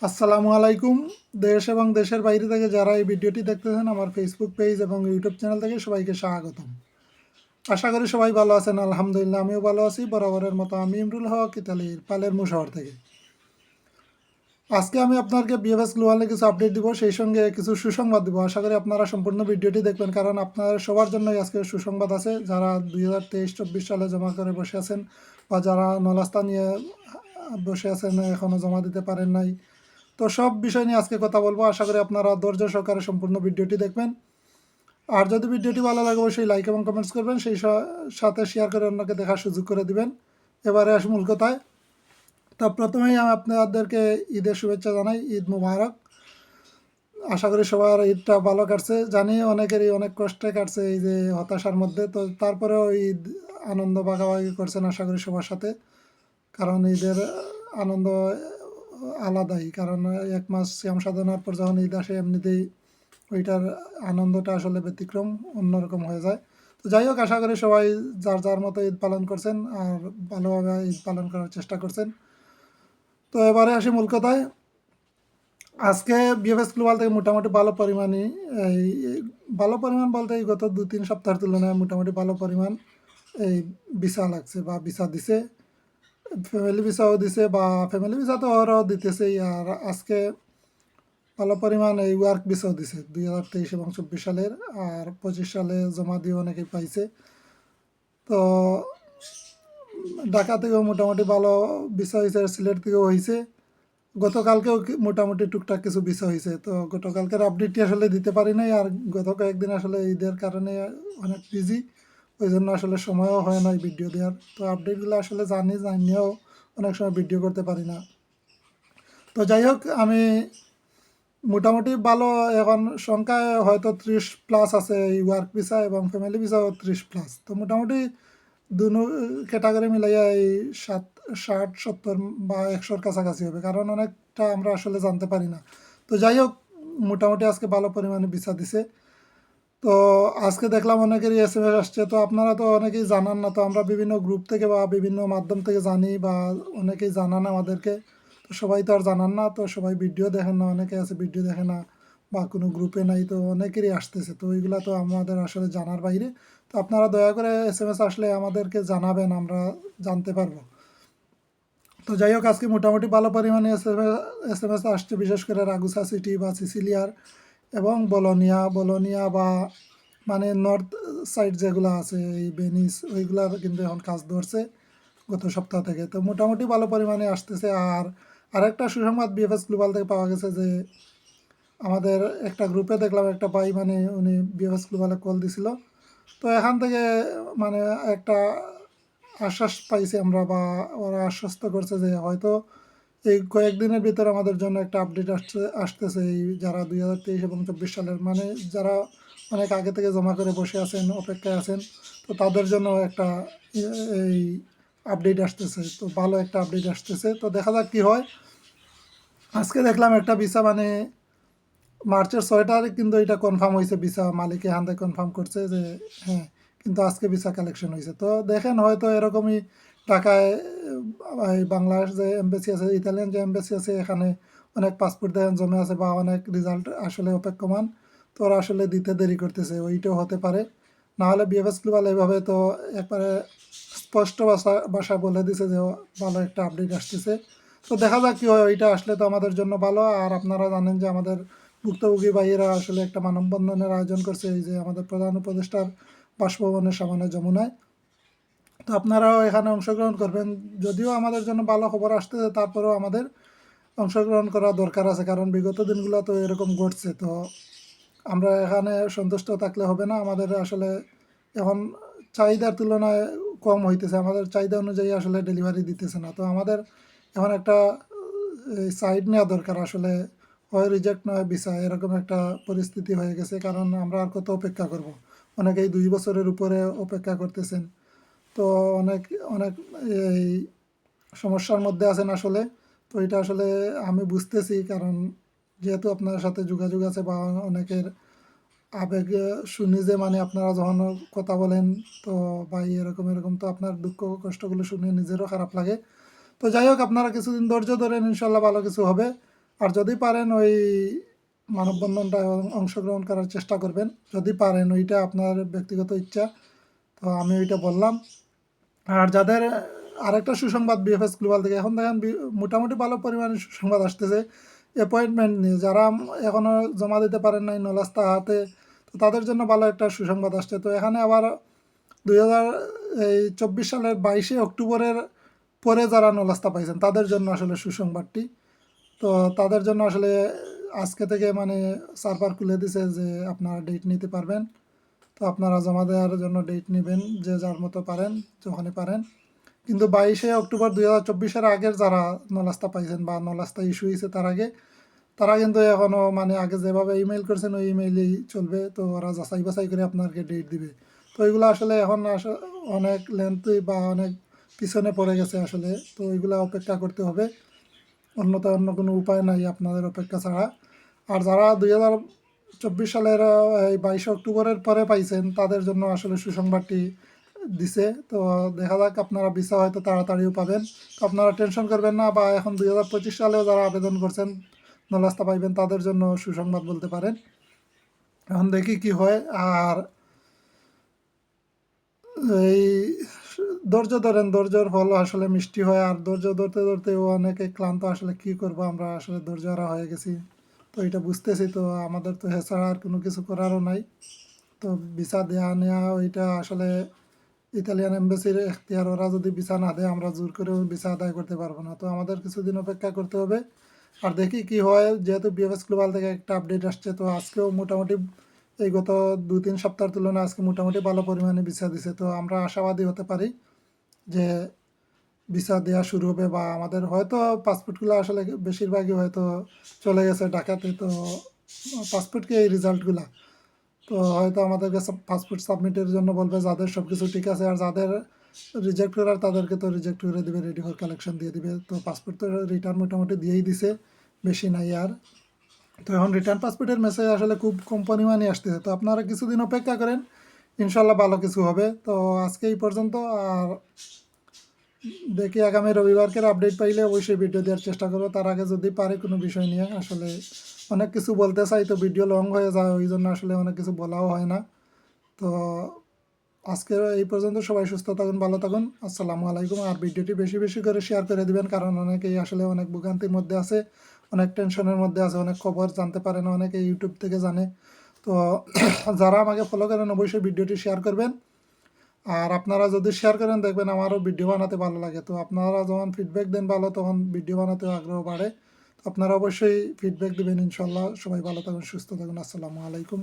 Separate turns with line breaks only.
আসসালামু আলাইকুম। দেশ এবং দেশের বাইরে থেকে যারা এই ভিডিওটি দেখতেছেন আমার ফেসবুক পেজ এবং ইউটিউব চ্যানেল থেকে সবাইকে স্বাগতম। আশা করি সবাই ভালো আছেন। আলহামদুলিল্লাহ আমিও ভালো আছি। বরাবরের মতো আমি ইমরুল হক ইতালির পালেরমো শহর থেকে। আজকে আমি আপনাকে বিএফএস গ্লোবালে কিছু আপডেট দিব, সেই সঙ্গে কিছু সুসংবাদ দিব। আশা করি আপনারা সম্পূর্ণ ভিডিওটি দেখবেন, কারণ আপনার সবার জন্যই আজকে সুসংবাদ আছে। যারা 2023-24 সালে জমা করে বসে আছেন বা যারা নলাস্তা নিয়ে বসে আছেন এখনও জমা দিতে পারেন নাই, তো সব বিষয় নিয়ে আজকে কথা বলবো। আশা করি আপনারা ধৈর্য সহকারে সম্পূর্ণ ভিডিওটি দেখবেন। আর যদি ভিডিওটি ভালো লাগে অবশ্যই লাইক এবং কমেন্টস করবেন, সেই সাথে শেয়ার করে অন্যকে দেখার সুযোগ করে দিবেন। এবারে আসি মূল কথায়। তো প্রথমেই আমি আপনাদেরকে ঈদের শুভেচ্ছা জানাই। ঈদ মুবারক। আশা করি সবার ঈদটা ভালো কাটছে। জানি অনেকেরই অনেক কষ্টে কাটছে এই যে হতাশার মধ্যে, তো তারপরেও ঈদ আনন্দ ভাগাভাগি করছেন আশা করি সবার সাথে। কারণ ঈদের আনন্দ আলাদাই, কারণ এক মাস শ্যাম সাধনার পর যখন ঈদ আসে এমনিতেই ওইটার আনন্দটা আসলে ব্যতিক্রম, অন্যরকম হয়ে যায়। তো যাই হোক, আশা করি সবাই যার যার মতো ঈদ পালন করছেন আর ভালোভাবে ঈদ পালন করার চেষ্টা করছেন। তো এবারে আসি মূল কথায়। আজকে বিএফএস গ্লোবাল থেকে মোটামুটি ভালো পরিমাণই এই ভালো পরিমাণ বলতে এই গত 2-3 সপ্তাহের তুলনায় মোটামুটি ভালো পরিমাণ এই ভিসা লাগছে বা ভিসা দিছে। ফ্যামিলি ভিসাও দিছে, বা ফ্যামিলি ভিসা তো ওরাও দিতেছেই। আর আজকে ভালো পরিমাণ এই ওয়ার্ক ভিসাও দিছে 2023 এবং 24 সালের। আর 25 সালে জমা দিয়ে অনেকেই পাইছে। তো ঢাকা থেকেও মোটামুটি ভালো ভিসা হয়েছে, সিলেট থেকেও হয়েছে। গতকালকেও মোটামুটি টুকটাক কিছু ভিসা হয়েছে। তো গতকালকের আপডেটটি আসলে দিতে পারি নাই। আর গত কয়েকদিন আসলে ঈদের কারণে অনেক বিজি, ওই জন্য আসলে সময়ও হয় নাই ভিডিও দেওয়ার। তো আপডেটগুলো আসলে জানিয়েও অনেক সময় ভিডিও করতে পারি না। তো যাই হোক, আমি মোটামুটি ভালো এখন সংখ্যায় হয়তো 30+ আছে এই ওয়ার্ক ভিসা, এবং ফ্যামিলি ভিসাও 30+। তো মোটামুটি দুনো ক্যাটাগরি মিলাইয়া এই 60-70 বা 100-র কাছাকাছি হবে, কারণ অনেকটা আমরা আসলে জানতে পারি না। তো যাই হোক, মোটামুটি আজকে ভালো পরিমাণে ভিসা দিছে। তো আজকে দেখলাম অনেকেরই এসএমএস আসছে। তো আপনারা তো অনেকেই জানান না, তো আমরা বিভিন্ন গ্রুপ থেকে বা বিভিন্ন মাধ্যম থেকে জানি, বা অনেকেই জানান আমাদেরকে। তো সবাই তো আর জানান না, তো সবাই ভিডিও দেখেন না, অনেকে আছে ভিডিও দেখে না বা কোনো গ্রুপে নাই। তো অনেকেরই আসতেছে, তো ওইগুলা তো আমাদের আসলে জানার বাইরে। তো আপনারা দয়া করে এসএমএস আসলে আমাদেরকে জানাবেন, আমরা জানতে পারবো। তো যাই হোক, আজকে মোটামুটি ভালো পরিমাণে এসএমএস আসছে, বিশেষ করে রাগুসা সিটি বা সিসিলিয়ার এবং বলোনিয়া বা মানে নর্থ সাইড যেগুলো আছে এই ভেনিস, ওইগুলার কিন্তু এখন কাজ ধরছে গত সপ্তাহ থেকে। তো মোটামুটি ভালো পরিমাণে আসতেছে। আর আরেকটা সুসংবাদ বিএফএস গ্লোবাল থেকে পাওয়া গেছে যে আমাদের একটা গ্রুপে দেখলাম একটা ভাই, মানে উনি বিএফএস গ্লোবালে কল দিছিল। তো এখান থেকে মানে একটা আশ্বাস পাইছি আমরা, বা ওরা আশ্বস্ত করছে যে হয়তো এই কয়েকদিনের ভিতরে আমাদের জন্য একটা আপডেট আসতেছে। এই যারা 2023 এবং 24 সালের, মানে যারা অনেক আগে থেকে জমা করে বসে আছেন, অপেক্ষায় আছেন, তো তাদের জন্য একটা এই আপডেট আসতেছে। তো ভালো একটা আপডেট আসতেছে, তো দেখা যাক কী হয়। আজকে দেখলাম একটা ভিসা, মানে মার্চের 6 তারিখ কিন্তু এটা কনফার্ম হয়েছে, ভিসা মালিক এখান থেকে কনফার্ম করছে যে হ্যাঁ, কিন্তু আজকে ভিসা কালেকশন হয়েছে। তো দেখেন হয়তো এরকমই ঢাকায় এই বাংলাদেশ যে এমবেসি আছে, ইতালিয়ান যে এমবেসি আছে, এখানে অনেক পাসপোর্ট দেখেন জমে আছে বা অনেক রেজাল্ট আসলে অপেক্ষমান। তো ওরা আসলে দিতে দেরি করতেছে, ওইটাও হতে পারে। নাহলে বিএফএস গ্লোবাল এভাবে তো একবারে স্পষ্ট ভাষায় বলে দিছে যে ভালো একটা আপডেট আসতেছে। তো দেখা যাক কী হয়, ওইটা আসলে তো আমাদের জন্য ভালো। আর আপনারা জানেন যে আমাদের ভুক্তভোগী ভাইয়েরা আসলে একটা মানববন্ধনের আয়োজন করছে এই যে আমাদের প্রধান উপদেষ্টার বাসভবনের সামনে যমুনায়। তো আপনারাও এখানে অংশগ্রহণ করবেন। যদিও আমাদের জন্য ভালো খবর আসতেছে, তারপরেও আমাদের অংশগ্রহণ করা দরকার আছে, কারণ বিগত দিনগুলো তো এরকম ঘটছে। তো আমরা এখানে সন্তুষ্ট থাকলে হবে না, আমাদের আসলে এখন চাহিদার তুলনায় কম হইতেছে, আমাদের চাহিদা অনুযায়ী আসলে ডেলিভারি দিতেছে না। তো আমাদের এখন একটা সাইড নেওয়া দরকার আসলে, হয় রিজেক্ট নয় ভিসা, এরকম একটা পরিস্থিতি হয়ে গেছে। কারণ আমরা আর কত অপেক্ষা করব, অনেকেই 2 বছরের উপরে অপেক্ষা করতেছেন। তো অনেক অনেক এই সমস্যার মধ্যে আছেন আসলে। তো এটা আসলে আমি বুঝতেছি, কারণ যেহেতু আপনার সাথে যোগাযোগ আছে বা অনেকের আবেগ শুনি যে, মানে আপনারা যখন কথা বলেন তো ভাই এরকম এরকম, তো আপনার দুঃখ কষ্টগুলো শুনে নিজেরও খারাপ লাগে। তো যাই হোক, আপনারা কিছুদিন ধৈর্য ধরেন, ইনশাল্লাহ ভালো কিছু হবে। আর যদি পারেন ওই মানববন্ধনটা অংশগ্রহণ করার চেষ্টা করবেন, যদি পারেন, ওইটা আপনার ব্যক্তিগত ইচ্ছা। তো আমি ওইটা বললাম। আর যাদের আরেকটা সুসংবাদ বিএফএস গ্লোবাল থেকে, এখন দেখেন মোটামুটি ভালো পরিমাণে সুসংবাদ আসতেছে অ্যাপয়েন্টমেন্ট নিয়ে। যারা এখনও জমা দিতে পারেন নাই নলাস্তা হাতে, তো তাদের জন্য ভালো একটা সুসংবাদ আসছে। তো এখানে আবার 2024 সালের 22শে অক্টোবরের পরে যারা নলাস্তা পাইছেন তাদের জন্য আসলে সুসংবাদটি। তো তাদের জন্য আসলে আজকে থেকে মানে সার্ভার খুলে দিছে যে আপনারা ডেট নিতে পারবেন। তো আপনারা জমা দেওয়ার জন্য ডেট নেবেন যে যার মতো পারেন, যখনই পারেন। কিন্তু 22শে অক্টোবর 2024-এর আগের যারা নলাস্তা পাইছেন বা নলাস্তা ইস্যু হয়েছে তার আগে, তারা কিন্তু এখনও মানে আগে যেভাবে ইমেল করছেন ওই ইমেইলেই চলবে। তো ওরা যাচাই বাছাই করে আপনাকে ডেট দিবে। তো ওইগুলো আসলে এখন অনেক লেন্থি বা অনেক পিছনে পড়ে গেছে আসলে। তো ওইগুলো অপেক্ষা করতে হবে, অন্যতা অন্য কোনো উপায় নাই আপনাদের অপেক্ষা ছাড়া। আর যারা 2024 সালের এই 22শে অক্টোবরের পরে পাইছেন তাদের জন্য আসলে সুসংবাদটি দিছে। তো দেখা যাক, আপনারা ভিসা হয়তো তাড়াতাড়িও পাবেন। তো আপনারা টেনশন করবেন না, বা এখন 2025 সালেও যারা আবেদন করছেন নলাস্তা পাইবেন তাদের জন্য সুসংবাদ বলতে পারেন। এখন দেখি কি হয়। আর এই ধৈর্য ধরেন, ধৈর্যর ফল আসলে মিষ্টি হয়। আর ধৈর্য ধরতে ধরতেও অনেকে ক্লান্ত, আসলে কি করব, আমরা আসলে ধৈর্যহারা হয়ে গেছি। তো এটা বুঝতেছি। তো আমাদের তো এছাড়া আর কোনো কিছু করারও নাই। তো ভিসা দেওয়া নেওয়া ওইটা আসলে ইতালিয়ান এম্বাসির এখতিয়ার। ওরা যদি ভিসা না দেয় আমরা জোর করেও ভিসা আদায় করতে পারবো না। তো আমাদের কিছুদিন অপেক্ষা করতে হবে। আর দেখি কি হয়। যেহেতু বিএফএস গ্লোবাল থেকে একটা আপডেট আসছে, তো আজকেও মোটামুটি এই গত 2-3 সপ্তাহের তুলনায় আজকে মোটামুটি ভালো পরিমাণে ভিসা দিছে। তো আমরা আশাবাদী হতে পারি যে ভিসা দেওয়া শুরু হবে, বা আমাদের হয়তো পাসপোর্টগুলো আসলে বেশিরভাগই হয়তো চলে গেছে ঢাকাতে। তো পাসপোর্ট কি এই রেজাল্টগুলা, তো হয়তো আমাদেরকে পাসপোর্ট সাবমিটের জন্য বলবে যাদের সব কিছু ঠিক আছে। আর যাদের রিজেক্ট করার তাদেরকে তো রিজেক্ট করে দিবে, রেডি ফর কালেকশন দিয়ে দিবে। তো পাসপোর্ট তো রিটার্ন মোটামুটি দিয়েই দিছে, বেশি নাই আর। তো এখন রিটার্ন পাসপোর্টের মেসেজ আসলে খুব কম পরিমাণে আসতেছে। তো আপনারা কিছুদিন অপেক্ষা করেন, ইনশাল্লাহ ভালো কিছু হবে। তো আজকে এই পর্যন্ত। আর দেখি আগামী রবিবারকে আপডেট পাইলে অবশ্যই ভিডিও দেওয়ার চেষ্টা করবো। তার আগে যদি পারে কোনো বিষয় নিয়ে, আসলে অনেক কিছু বলতে চাই তো ভিডিও লং হয়ে যায়, ওই জন্য আসলে অনেক কিছু বলাও হয় না। তো আজকে এই পর্যন্ত। সবাই সুস্থ থাকুন, ভালো থাকুন। আসসালামু আলাইকুম। আর ভিডিওটি বেশি বেশি করে শেয়ার করে দিবেন, কারণ অনেকেই আসলে অনেক ভোগান্তির মধ্যে আছে, অনেক টেনশনের মধ্যে আছে, অনেক খবর জানতে পারে না, অনেকে ইউটিউব থেকে জানে। তো যারা আমাকে ফলো করেন অবশ্যই ভিডিওটি শেয়ার করবেন। আর আপনারা যদি শেয়ার করেন দেখবেন আমারও ভিডিও বানাতে ভালো লাগে। তো আপনারা যখন ফিডব্যাক দেন ভালো, তখন ভিডিও বানাতে আগ্রহ বাড়ে। তো আপনারা অবশ্যই ফিডব্যাক দেবেন ইনশাল্লাহ। সবাই ভালো থাকুন, সুস্থ থাকুন। আসসালামু আলাইকুম।